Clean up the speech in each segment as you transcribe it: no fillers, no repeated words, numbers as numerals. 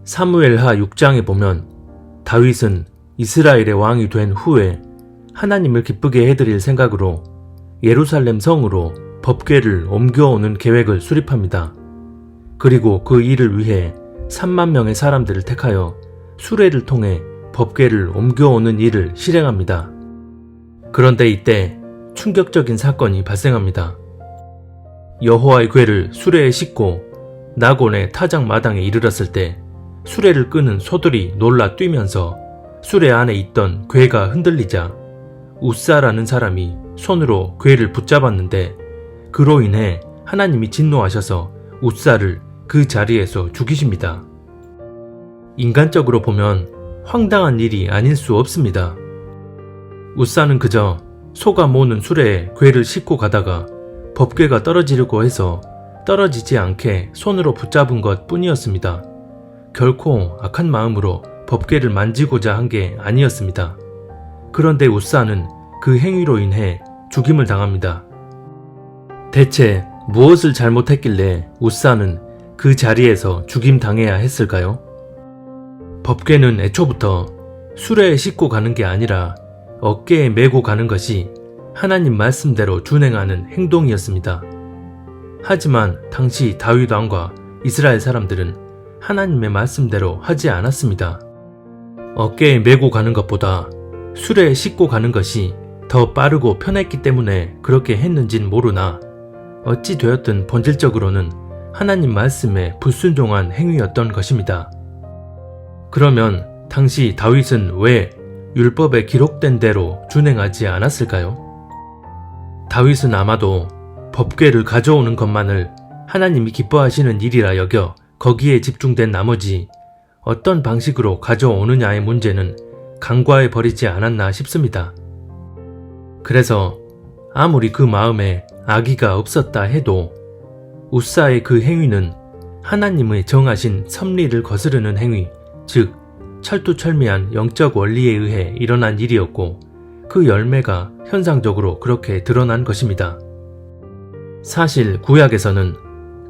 사무엘하 6장에 보면 다윗은 이스라엘의 왕이 된 후에 하나님을 기쁘게 해드릴 생각으로 예루살렘 성으로 법궤를 옮겨오는 계획을 수립합니다. 그리고 그 일을 위해 3만 명의 사람들을 택하여 수레를 통해 법궤를 옮겨오는 일을 실행합니다. 그런데 이때 충격적인 사건이 발생합니다. 여호와의 궤를 수레에 싣고 나곤의 타작 마당에 이르렀을 때 수레를 끄는 소들이 놀라 뛰면서 수레 안에 있던 궤가 흔들리자 우사라는 사람이 손으로 궤를 붙잡았는데 그로 인해 하나님이 진노하셔서 우사를 그 자리에서 죽이십니다. 인간적으로 보면 황당한 일이 아닐 수 없습니다. 우사는 그저 소가 모는 수레에 궤를 싣고 가다가 법궤가 떨어지려고 해서 떨어지지 않게 손으로 붙잡은 것 뿐이었습니다. 결코 악한 마음으로 법궤를 만지고자 한 게 아니었습니다. 그런데 우사는 그 행위로 인해 죽임을 당합니다. 대체 무엇을 잘못했길래 우사는 그 자리에서 죽임당해야 했을까요? 법궤는 애초부터 수레에 싣고 가는 게 아니라 어깨에 메고 가는 것이 하나님 말씀대로 준행하는 행동이었습니다. 하지만 당시 다윗 왕과 이스라엘 사람들은 하나님의 말씀대로 하지 않았습니다. 어깨에 메고 가는 것보다 수레에 싣고 가는 것이 더 빠르고 편했기 때문에 그렇게 했는진 모르나 어찌 되었든 본질적으로는 하나님 말씀에 불순종한 행위였던 것입니다. 그러면 당시 다윗은 왜 율법에 기록된 대로 준행하지 않았을까요? 다윗은 아마도 법궤를 가져오는 것만을 하나님이 기뻐하시는 일이라 여겨 거기에 집중된 나머지 어떤 방식으로 가져오느냐의 문제는 간과해 버리지 않았나 싶습니다. 그래서 아무리 그 마음에 악의가 없었다 해도 우사의 그 행위는 하나님의 정하신 섭리를 거스르는 행위, 즉 철두철미한 영적 원리에 의해 일어난 일이었고 그 열매가 현상적으로 그렇게 드러난 것입니다. 사실 구약에서는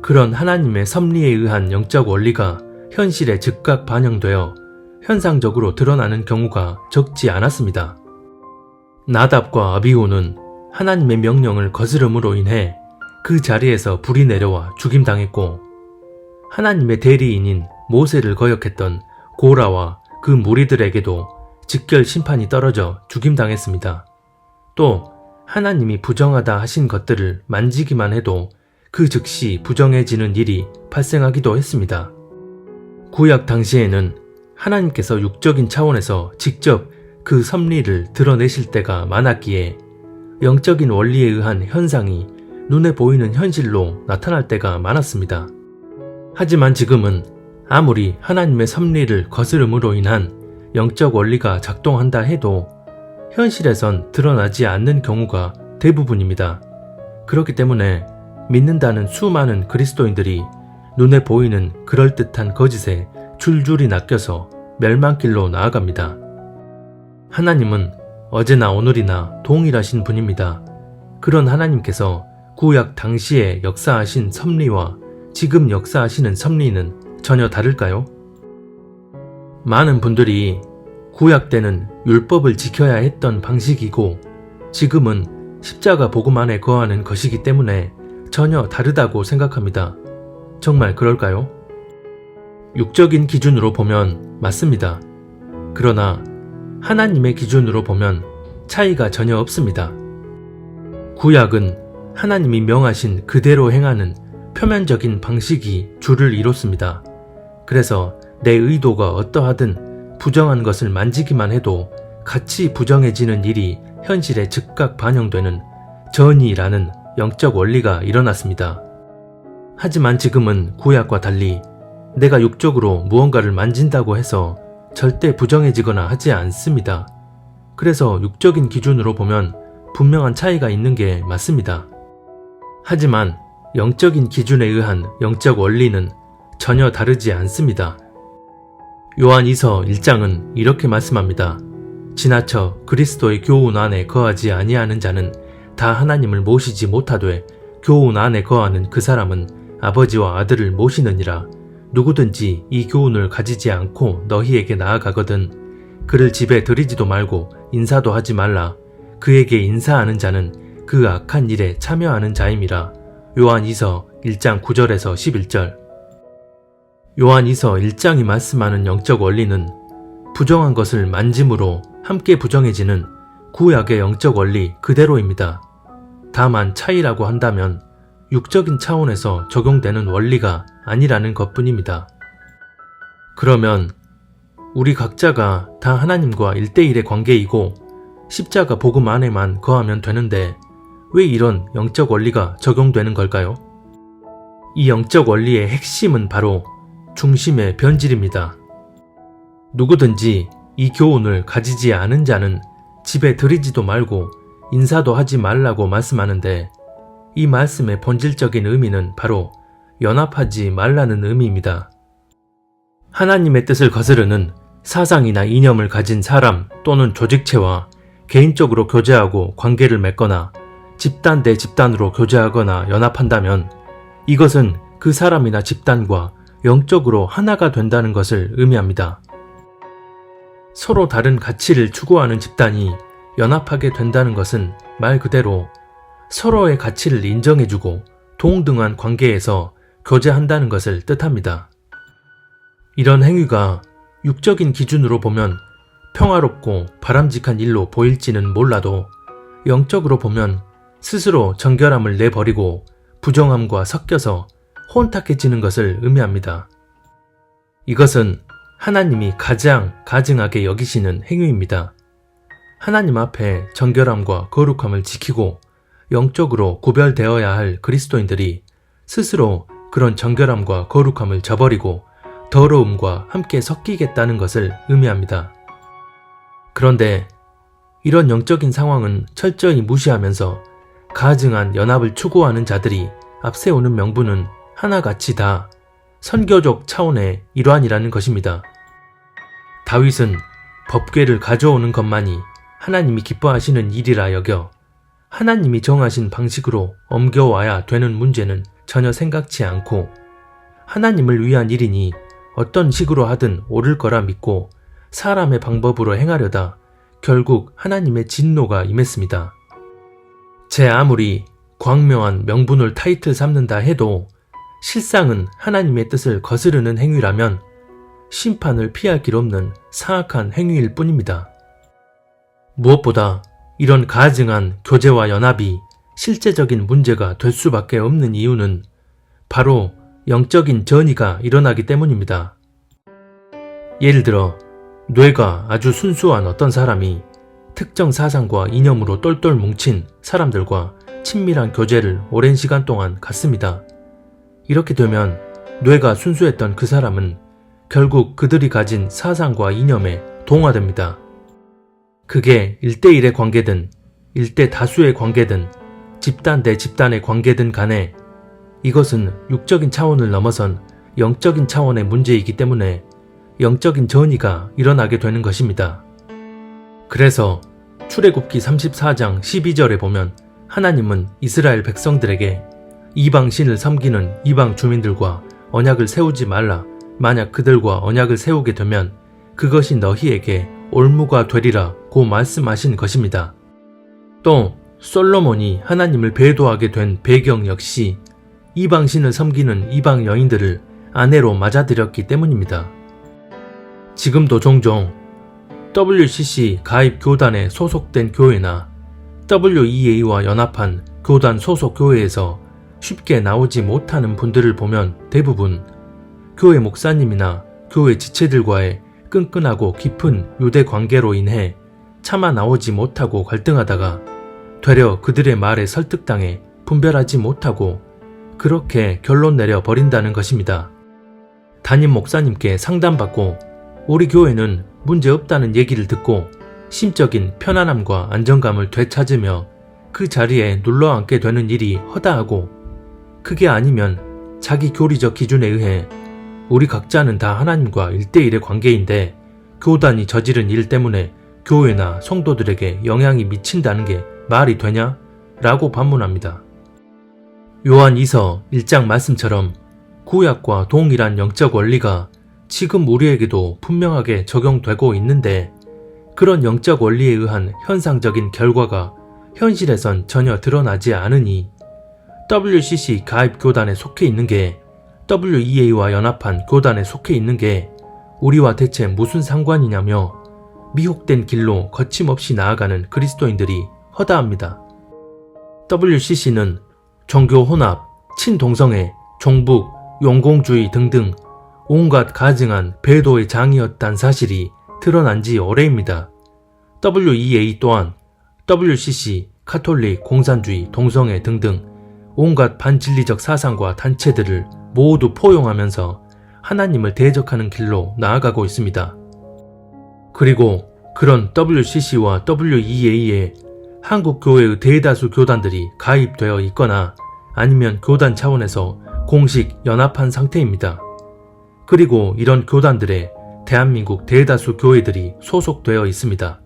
그런 하나님의 섭리에 의한 영적 원리가 현실에 즉각 반영되어 현상적으로 드러나는 경우가 적지 않았습니다. 나답과 아비후는 하나님의 명령을 거스름으로 인해 그 자리에서 불이 내려와 죽임당했고 하나님의 대리인인 모세를 거역했던 고라와 그 무리들에게도 직결 심판이 떨어져 죽임당했습니다. 또 하나님이 부정하다 하신 것들을 만지기만 해도 그 즉시 부정해지는 일이 발생하기도 했습니다. 구약 당시에는 하나님께서 육적인 차원에서 직접 그 섭리를 드러내실 때가 많았기에 영적인 원리에 의한 현상이 눈에 보이는 현실로 나타날 때가 많았습니다. 하지만 지금은 아무리 하나님의 섭리를 거스름으로 인한 영적 원리가 작동한다 해도 현실에선 드러나지 않는 경우가 대부분입니다. 그렇기 때문에 믿는다는 수많은 그리스도인들이 눈에 보이는 그럴듯한 거짓에 줄줄이 낚여서 멸망길로 나아갑니다. 하나님은 어제나 오늘이나 동일하신 분입니다. 그런 하나님께서 구약 당시에 역사하신 섭리와 지금 역사하시는 섭리는 전혀 다를까요? 많은 분들이 구약 때는 율법을 지켜야 했던 방식이고 지금은 십자가 복음 안에 거하는 것이기 때문에 전혀 다르다고 생각합니다. 정말 그럴까요? 육적인 기준으로 보면 맞습니다. 그러나 하나님의 기준으로 보면 차이가 전혀 없습니다. 구약은 하나님이 명하신 그대로 행하는 표면적인 방식이 주를 이뤘습니다. 그래서 내 의도가 어떠하든 부정한 것을 만지기만 해도 같이 부정해지는 일이 현실에 즉각 반영되는 전이라는 영적 원리가 일어났습니다. 하지만 지금은 구약과 달리 내가 육적으로 무언가를 만진다고 해서 절대 부정해지거나 하지 않습니다. 그래서 육적인 기준으로 보면 분명한 차이가 있는 게 맞습니다. 하지만 영적인 기준에 의한 영적 원리는 전혀 다르지 않습니다. 요한 2서 1장은 이렇게 말씀합니다. 지나쳐 그리스도의 교훈 안에 거하지 아니하는 자는 다 하나님을 모시지 못하되 교훈 안에 거하는 그 사람은 아버지와 아들을 모시느니라. 누구든지 이 교훈을 가지지 않고 너희에게 나아가거든 그를 집에 들이지도 말고 인사도 하지 말라. 그에게 인사하는 자는 그 악한 일에 참여하는 자임이라. 요한이서 1장 9절에서 11절. 요한이서 1장이 말씀하는 영적 원리는 부정한 것을 만짐으로 함께 부정해지는 구약의 영적 원리 그대로입니다. 다만 차이라고 한다면 육적인 차원에서 적용되는 원리가 아니라는 것뿐입니다. 그러면 우리 각자가 다 하나님과 1대1의 관계이고 십자가 복음 안에만 거하면 되는데 왜 이런 영적 원리가 적용되는 걸까요? 이 영적 원리의 핵심은 바로 중심의 변질입니다. 누구든지 이 교훈을 가지지 않은 자는 집에 들이지도 말고 인사도 하지 말라고 말씀하는데 이 말씀의 본질적인 의미는 바로 연합하지 말라는 의미입니다. 하나님의 뜻을 거스르는 사상이나 이념을 가진 사람 또는 조직체와 개인적으로 교제하고 관계를 맺거나 집단 대 집단으로 교제하거나 연합한다면 이것은 그 사람이나 집단과 영적으로 하나가 된다는 것을 의미합니다. 서로 다른 가치를 추구하는 집단이 연합하게 된다는 것은 말 그대로 서로의 가치를 인정해주고 동등한 관계에서 교제한다는 것을 뜻합니다. 이런 행위가 육적인 기준으로 보면 평화롭고 바람직한 일로 보일지는 몰라도 영적으로 보면 스스로 정결함을 내버리고 부정함과 섞여서 혼탁해지는 것을 의미합니다. 이것은 하나님이 가장 가증하게 여기시는 행위입니다. 하나님 앞에 정결함과 거룩함을 지키고 영적으로 구별되어야 할 그리스도인들이 스스로 그런 정결함과 거룩함을 저버리고 더러움과 함께 섞이겠다는 것을 의미합니다. 그런데 이런 영적인 상황은 철저히 무시하면서 가증한 연합을 추구하는 자들이 앞세우는 명분은 하나같이 다 선교적 차원의 일환이라는 것입니다. 다윗은 법궤를 가져오는 것만이 하나님이 기뻐하시는 일이라 여겨 하나님이 정하신 방식으로 옮겨와야 되는 문제는 전혀 생각지 않고 하나님을 위한 일이니 어떤 식으로 하든 옳을 거라 믿고 사람의 방법으로 행하려다 결국 하나님의 진노가 임했습니다. 제 아무리 광명한 명분을 타이틀 삼는다 해도 실상은 하나님의 뜻을 거스르는 행위라면 심판을 피할 길 없는 사악한 행위일 뿐입니다. 무엇보다 이런 가증한 교제와 연합이 실제적인 문제가 될 수밖에 없는 이유는 바로 영적인 전이가 일어나기 때문입니다. 예를 들어 뇌가 아주 순수한 어떤 사람이 특정 사상과 이념으로 똘똘 뭉친 사람들과 친밀한 교제를 오랜 시간 동안 갖습니다. 이렇게 되면 뇌가 순수했던 그 사람은 결국 그들이 가진 사상과 이념에 동화됩니다. 그게 1대1의 관계든 1대 다수의 관계든 집단 대 집단의 관계든 간에 이것은 육적인 차원을 넘어선 영적인 차원의 문제이기 때문에 영적인 전이가 일어나게 되는 것입니다. 그래서 출애굽기 34장 12절에 보면 하나님은 이스라엘 백성들에게 이방 신을 섬기는 이방 주민들과 언약을 세우지 말라. 만약 그들과 언약을 세우게 되면 그것이 너희에게 올무가 되리라 고 말씀하신 것입니다. 또 솔로몬이 하나님을 배도하게 된 배경 역시 이방 신을 섬기는 이방 여인들을 아내로 맞아들였기 때문입니다. 지금도 종종 WCC 가입 교단에 소속된 교회나 WEA와 연합한 교단 소속 교회에서 쉽게 나오지 못하는 분들을 보면 대부분 교회 목사님이나 교회 지체들과의 끈끈하고 깊은 유대 관계로 인해 차마 나오지 못하고 갈등하다가 되려 그들의 말에 설득당해 분별하지 못하고 그렇게 결론 내려 버린다는 것입니다. 담임 목사님께 상담받고 우리 교회는 문제없다는 얘기를 듣고 심적인 편안함과 안정감을 되찾으며 그 자리에 눌러앉게 되는 일이 허다하고 그게 아니면 자기 교리적 기준에 의해 우리 각자는 다 하나님과 1대1의 관계인데 교단이 저지른 일 때문에 교회나 성도들에게 영향이 미친다는 게 말이 되냐? 라고 반문합니다. 요한 2서 1장 말씀처럼 구약과 동일한 영적 원리가 지금 우리에게도 분명하게 적용되고 있는데 그런 영적 원리에 의한 현상적인 결과가 현실에선 전혀 드러나지 않으니 WCC 가입 교단에 속해 있는 게 WEA와 연합한 교단에 속해 있는 게 우리와 대체 무슨 상관이냐며 미혹된 길로 거침없이 나아가는 그리스도인들이 허다합니다. WCC는 종교 혼합, 친동성애, 종북, 용공주의 등등 온갖 가증한 배도의 장이었단 사실이 드러난 지 오래입니다. WEA 또한 WCC, 카톨릭, 공산주의, 동성애 등등 온갖 반진리적 사상과 단체들을 모두 포용하면서 하나님을 대적하는 길로 나아가고 있습니다. 그리고 그런 WCC와 WEA에 한국 교회의 대다수 교단들이 가입되어 있거나 아니면 교단 차원에서 공식 연합한 상태입니다. 그리고 이런 교단들에 대한민국 대다수 교회들이 소속되어 있습니다.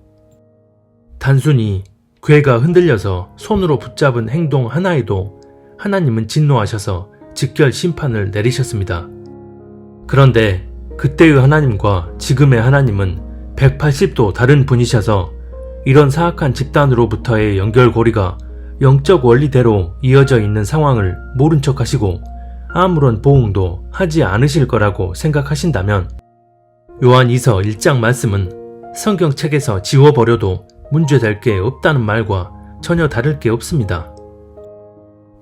단순히 궤가 흔들려서 손으로 붙잡은 행동 하나에도 하나님은 진노하셔서 직결 심판을 내리셨습니다. 그런데 그때의 하나님과 지금의 하나님은 180도 다른 분이셔서 이런 사악한 집단으로부터의 연결고리가 영적 원리대로 이어져 있는 상황을 모른 척 하시고 아무런 보응도 하지 않으실 거라고 생각하신다면 요한 2서 1장 말씀은 성경책에서 지워버려도 문제될 게 없다는 말과 전혀 다를 게 없습니다.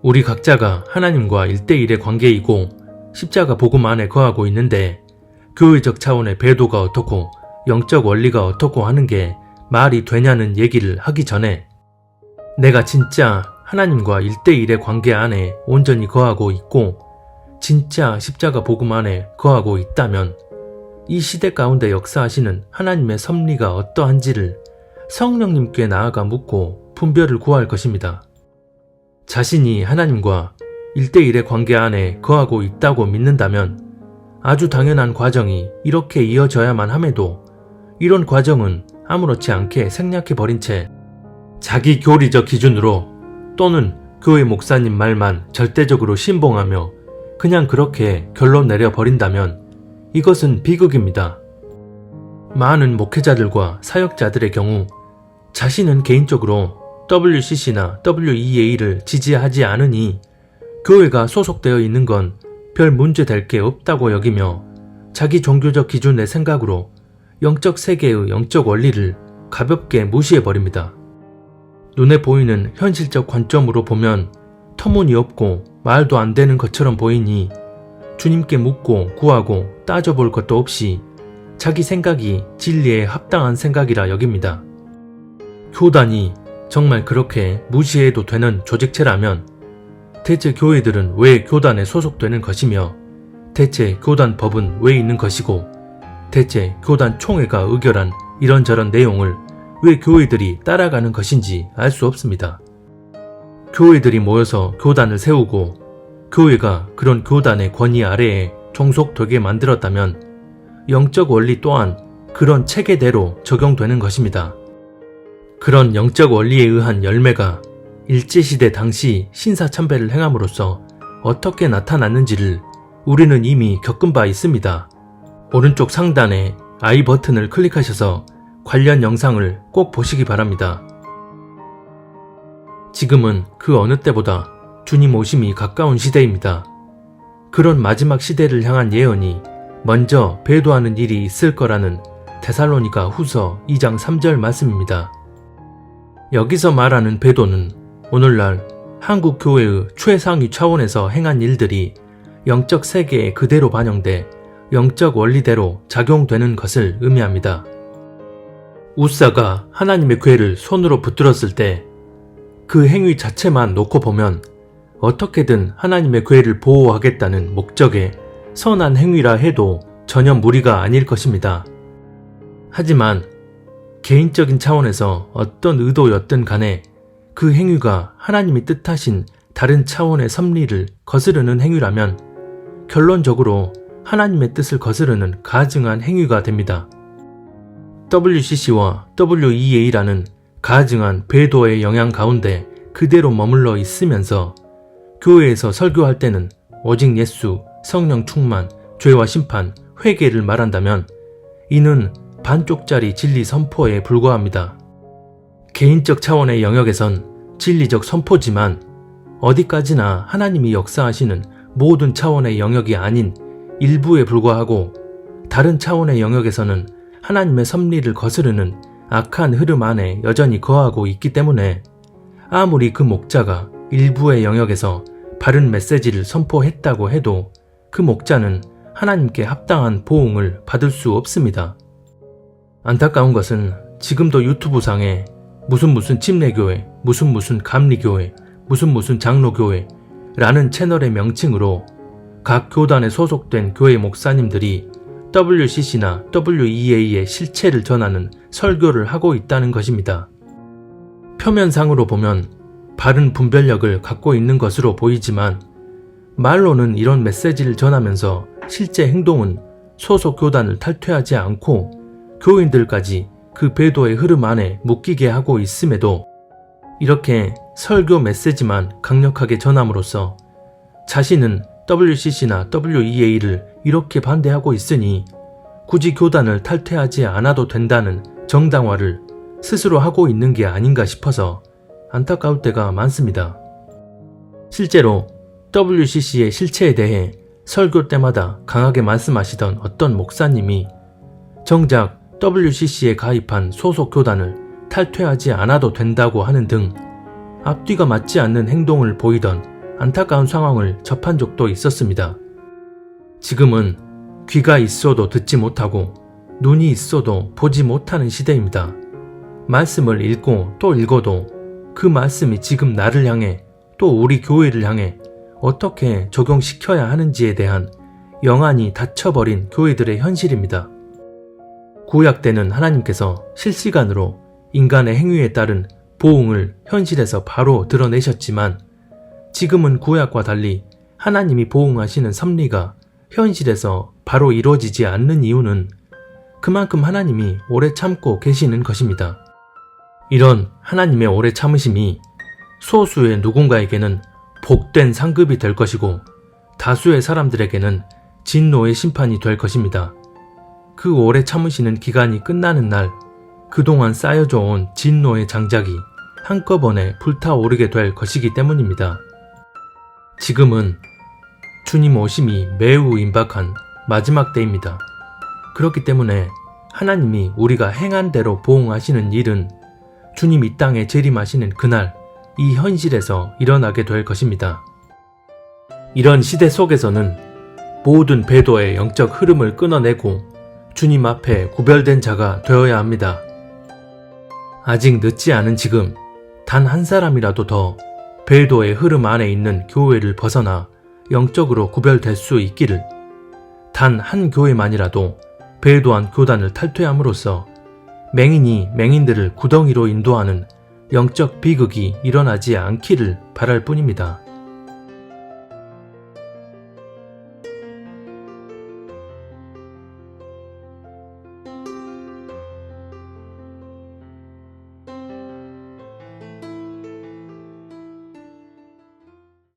우리 각자가 하나님과 1대1의 관계이고 십자가 복음 안에 거하고 있는데 교회적 차원의 배도가 어떻고 영적 원리가 어떻고 하는 게 말이 되냐는 얘기를 하기 전에 내가 진짜 하나님과 1대1의 관계 안에 온전히 거하고 있고 진짜 십자가 복음 안에 거하고 있다면 이 시대 가운데 역사하시는 하나님의 섭리가 어떠한지를 성령님께 나아가 묻고 분별을 구할 것입니다. 자신이 하나님과 1대1의 관계 안에 거하고 있다고 믿는다면 아주 당연한 과정이 이렇게 이어져야만 함에도 이런 과정은 아무렇지 않게 생략해버린 채 자기 교리적 기준으로 또는 교회 목사님 말만 절대적으로 신봉하며 그냥 그렇게 결론 내려버린다면 이것은 비극입니다. 많은 목회자들과 사역자들의 경우 자신은 개인적으로 WCC나 WEA를 지지하지 않으니 교회가 소속되어 있는 건 별 문제될 게 없다고 여기며 자기 종교적 기준의 생각으로 영적 세계의 영적 원리를 가볍게 무시해버립니다. 눈에 보이는 현실적 관점으로 보면 터무니없고 말도 안 되는 것처럼 보이니 주님께 묻고 구하고 따져볼 것도 없이 자기 생각이 진리에 합당한 생각이라 여깁니다. 교단이 정말 그렇게 무시해도 되는 조직체라면 대체 교회들은 왜 교단에 소속되는 것이며 대체 교단 법은 왜 있는 것이고 대체 교단 총회가 의결한 이런저런 내용을 왜 교회들이 따라가는 것인지 알 수 없습니다. 교회들이 모여서 교단을 세우고 교회가 그런 교단의 권위 아래에 종속되게 만들었다면 영적 원리 또한 그런 체계대로 적용되는 것입니다. 그런 영적 원리에 의한 열매가 일제시대 당시 신사참배를 행함으로써 어떻게 나타났는지를 우리는 이미 겪은 바 있습니다. 오른쪽 상단에 I 버튼을 클릭하셔서 관련 영상을 꼭 보시기 바랍니다. 지금은 그 어느 때보다 주님 오심이 가까운 시대입니다. 그런 마지막 시대를 향한 예언이 먼저 배도하는 일이 있을 거라는 데살로니가 후서 2장 3절 말씀입니다. 여기서 말하는 배도는 오늘날 한국 교회의 최상위 차원에서 행한 일들이 영적 세계에 그대로 반영돼 영적 원리대로 작용되는 것을 의미합니다. 우사가 하나님의 궤를 손으로 붙들었을 때 그 행위 자체만 놓고 보면 어떻게든 하나님의 궤를 보호하겠다는 목적의 선한 행위라 해도 전혀 무리가 아닐 것입니다. 하지만 개인적인 차원에서 어떤 의도였든 간에 그 행위가 하나님이 뜻하신 다른 차원의 섭리를 거스르는 행위라면 결론적으로 하나님의 뜻을 거스르는 가증한 행위가 됩니다. WCC와 WEA라는 가증한 배도의 영향 가운데 그대로 머물러 있으면서 교회에서 설교할 때는 오직 예수, 성령 충만, 죄와 심판, 회개를 말한다면 이는 반쪽짜리 진리 선포에 불과합니다. 개인적 차원의 영역에선 진리적 선포지만 어디까지나 하나님이 역사하시는 모든 차원의 영역이 아닌 일부에 불과하고, 다른 차원의 영역에서는 하나님의 섭리를 거스르는 악한 흐름 안에 여전히 거하고 있기 때문에 아무리 그 목자가 일부의 영역에서 바른 메시지를 선포했다고 해도 그 목자는 하나님께 합당한 보응을 받을 수 없습니다. 안타까운 것은 지금도 유튜브상에 무슨 침례교회, 무슨 감리교회, 무슨 장로교회 라는 채널의 명칭으로 각 교단에 소속된 교회 목사님들이 WCC나 WEA의 실체를 전하는 설교를 하고 있다는 것입니다. 표면상으로 보면 바른 분별력을 갖고 있는 것으로 보이지만 말로는 이런 메시지를 전하면서 실제 행동은 소속 교단을 탈퇴하지 않고 교인들까지 그 배도의 흐름 안에 묶이게 하고 있음에도 이렇게 설교 메시지만 강력하게 전함으로써 자신은 WCC나 WEA를 이렇게 반대하고 있으니 굳이 교단을 탈퇴하지 않아도 된다는 정당화를 스스로 하고 있는 게 아닌가 싶어서 안타까울 때가 많습니다. 실제로 WCC의 실체에 대해 설교 때마다 강하게 말씀하시던 어떤 목사님이 정작 WCC에 가입한 소속 교단을 탈퇴하지 않아도 된다고 하는 등 앞뒤가 맞지 않는 행동을 보이던 안타까운 상황을 접한 적도 있었습니다. 지금은 귀가 있어도 듣지 못하고 눈이 있어도 보지 못하는 시대입니다. 말씀을 읽고 또 읽어도 그 말씀이 지금 나를 향해 또 우리 교회를 향해 어떻게 적용시켜야 하는지에 대한 영안이 닫혀버린 교회들의 현실입니다. 구약 때는 하나님께서 실시간으로 인간의 행위에 따른 보응을 현실에서 바로 드러내셨지만 지금은 구약과 달리 하나님이 보응하시는 섭리가 현실에서 바로 이루어지지 않는 이유는 그만큼 하나님이 오래 참고 계시는 것입니다. 이런 하나님의 오래 참으심이 소수의 누군가에게는 복된 상급이 될 것이고 다수의 사람들에게는 진노의 심판이 될 것입니다. 그 오래 참으시는 기간이 끝나는 날 그동안 쌓여져 온 진노의 장작이 한꺼번에 불타오르게 될 것이기 때문입니다. 지금은 주님 오심이 매우 임박한 마지막 때입니다. 그렇기 때문에 하나님이 우리가 행한 대로 보응하시는 일은 주님 이 땅에 재림하시는 그날 이 현실에서 일어나게 될 것입니다. 이런 시대 속에서는 모든 배도의 영적 흐름을 끊어내고 주님 앞에 구별된 자가 되어야 합니다. 아직 늦지 않은 지금 단 한 사람이라도 더 배도의 흐름 안에 있는 교회를 벗어나 영적으로 구별될 수 있기를, 단 한 교회만이라도 배도한 교단을 탈퇴함으로써 맹인이 맹인들을 구덩이로 인도하는 영적 비극이 일어나지 않기를 바랄 뿐입니다.